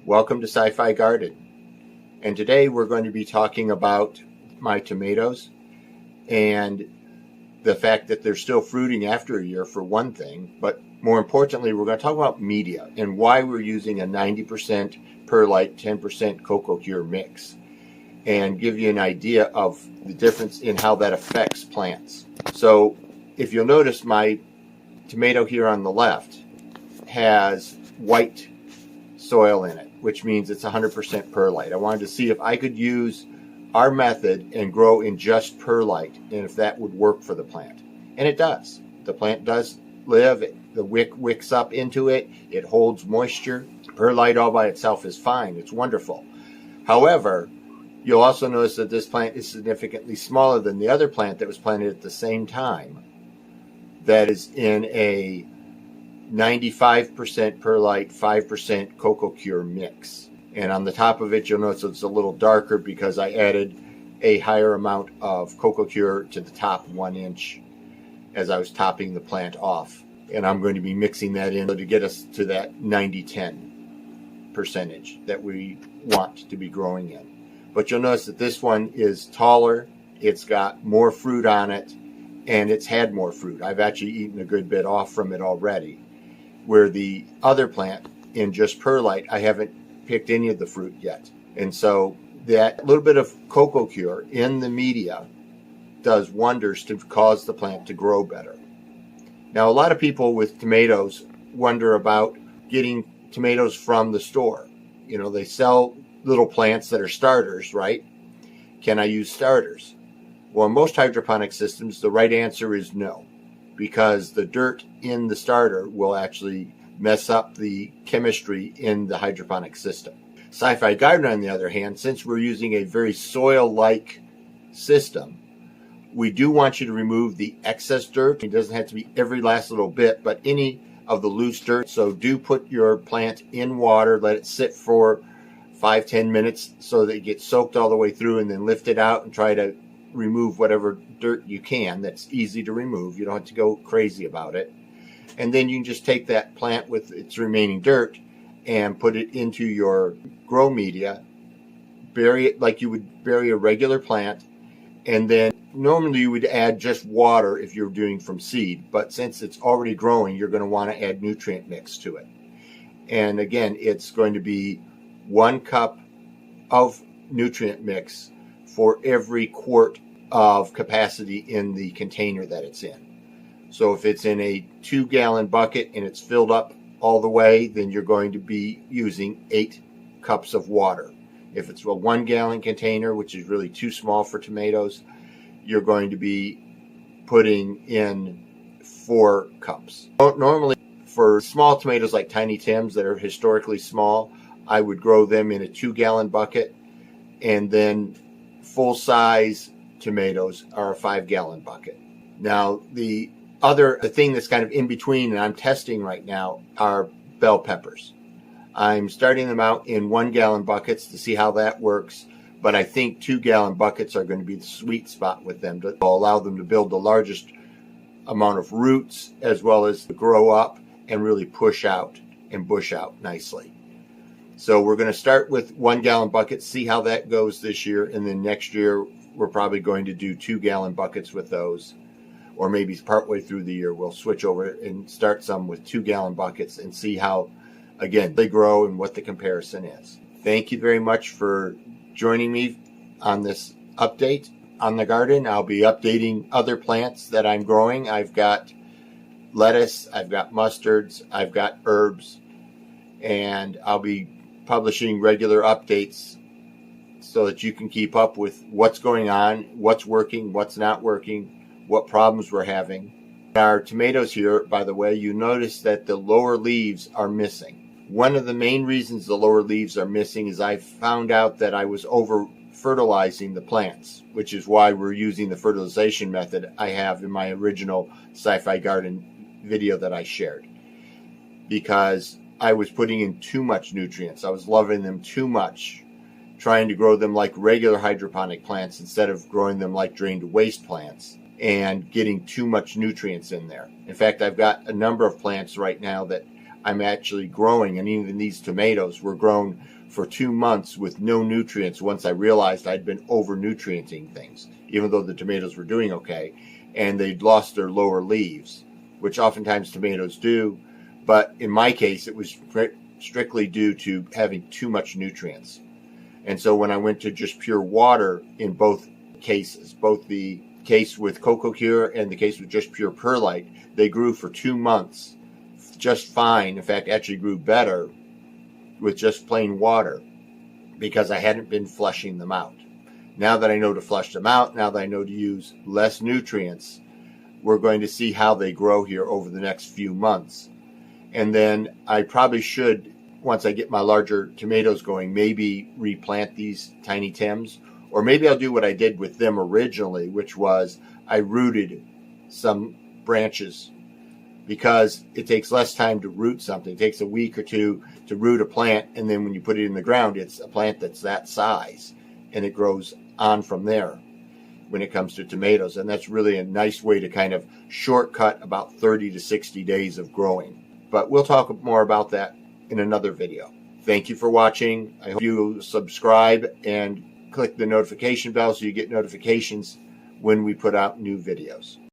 Welcome to SiFi Garden. And today we're going to be talking about my tomatoes and the fact that they're still fruiting after a year, for one thing, but more importantly, we're going to talk about media and why we're using a 90% perlite, 10% cocoa cure mix, and give you an idea of the difference in how that affects plants. So if you'll notice, my tomato here on the left has white soil in it, which means it's 100% perlite. I wanted to see if I could use our method and grow in just perlite, and if that would work for the plant. And it does. The plant does live. The wick wicks up into it. It holds moisture. Perlite all by itself is fine. It's wonderful. However, you'll also notice that this plant is significantly smaller than the other plant that was planted at the same time, that is in a 95% perlite, 5% cocoa cure mix. And on the top of it, you'll notice it's a little darker because I added a higher amount of cocoa cure to the top 1 inch as I was topping the plant off. And I'm going to be mixing that in to get us to that 90-10 percentage that we want to be growing in. But you'll notice that this one is taller, it's got more fruit on it, and it's had more fruit. I've actually eaten a good bit off from it already. Where the other plant in just perlite, I haven't picked any of the fruit yet. And so that little bit of cocoa cure in the media does wonders to cause the plant to grow better. Now, a lot of people with tomatoes wonder about getting tomatoes from the store. You know, they sell little plants that are starters, right? Can I use starters? Well, in most hydroponic systems, the right answer is no, because the dirt in the starter will actually mess up the chemistry in the hydroponic system. SiFi Garden, on the other hand, since we're using a very soil-like system, we do want you to remove the excess dirt. It doesn't have to be every last little bit, but any of the loose dirt. So do put your plant in water, let it sit for 5-10 minutes so that it gets soaked all the way through, and then lift it out and try to remove whatever dirt you can that's easy to remove. You don't have to go crazy about it. And then you can just take that plant with its remaining dirt and put it into your grow media, bury it like you would bury a regular plant, and then normally you would add just water if you're doing from seed, but since it's already growing, you're going to want to add nutrient mix to it. And again, it's going to be 1 cup of nutrient mix for every quart of capacity in the container that it's in. So if it's in a 2-gallon bucket and it's filled up all the way, then you're going to be using 8 cups of water. If it's a 1-gallon container, which is really too small for tomatoes, you're going to be putting in 4 cups. Normally, for small tomatoes like Tiny Tims that are historically small, I would grow them in a 2-gallon bucket, and then full-size tomatoes are a 5-gallon bucket. Now, the thing that's kind of in between, and I'm testing right now, are bell peppers. I'm starting them out in 1-gallon buckets to see how that works, but I think 2-gallon buckets are going to be the sweet spot with them to allow them to build the largest amount of roots, as well as to grow up and really push out and bush out nicely. So we're going to start with 1-gallon buckets, see how that goes this year, and then next year we're probably going to do 2-gallon buckets with those, or maybe partway through the year we'll switch over and start some with 2-gallon buckets and see how, again, they grow and what the comparison is. Thank you very much for joining me on this update on the garden. I'll be updating other plants that I'm growing. I've got lettuce, I've got mustards, I've got herbs, and I'll be publishing regular updates so that you can keep up with what's going on, what's working, what's not working, what problems we're having. Our tomatoes here, by the way, you notice that the lower leaves are missing. One of the main reasons the lower leaves are missing is I found out that I was over fertilizing the plants, which is why we're using the fertilization method I have in my original SiFi Garden video that I shared, because I was putting in too much nutrients. I was loving them too much, trying to grow them like regular hydroponic plants instead of growing them like drain to waste plants, and getting too much nutrients in there. In fact, I've got a number of plants right now that I'm actually growing. And even these tomatoes were grown for 2 months with no nutrients once I realized I'd been over-nutrienting things, even though the tomatoes were doing okay. And they'd lost their lower leaves, which oftentimes tomatoes do. But in my case, it was strictly due to having too much nutrients. And so when I went to just pure water in both cases, both the case with Coco Cure and the case with just pure perlite, they grew for 2 months just fine. In fact, actually grew better with just plain water because I hadn't been flushing them out. Now that I know to flush them out, now that I know to use less nutrients, we're going to see how they grow here over the next few months. And then I probably should, once I get my larger tomatoes going, maybe replant these tiny Tims, or maybe I'll do what I did with them originally, which was I rooted some branches, because it takes less time to root something. It takes a week or two to root a plant, and then when you put it in the ground, it's a plant that's that size, and it grows on from there when it comes to tomatoes. And that's really a nice way to kind of shortcut about 30 to 60 days of growing. But we'll talk more about that in another video. Thank you for watching. I hope you subscribe and click the notification bell so you get notifications when we put out new videos.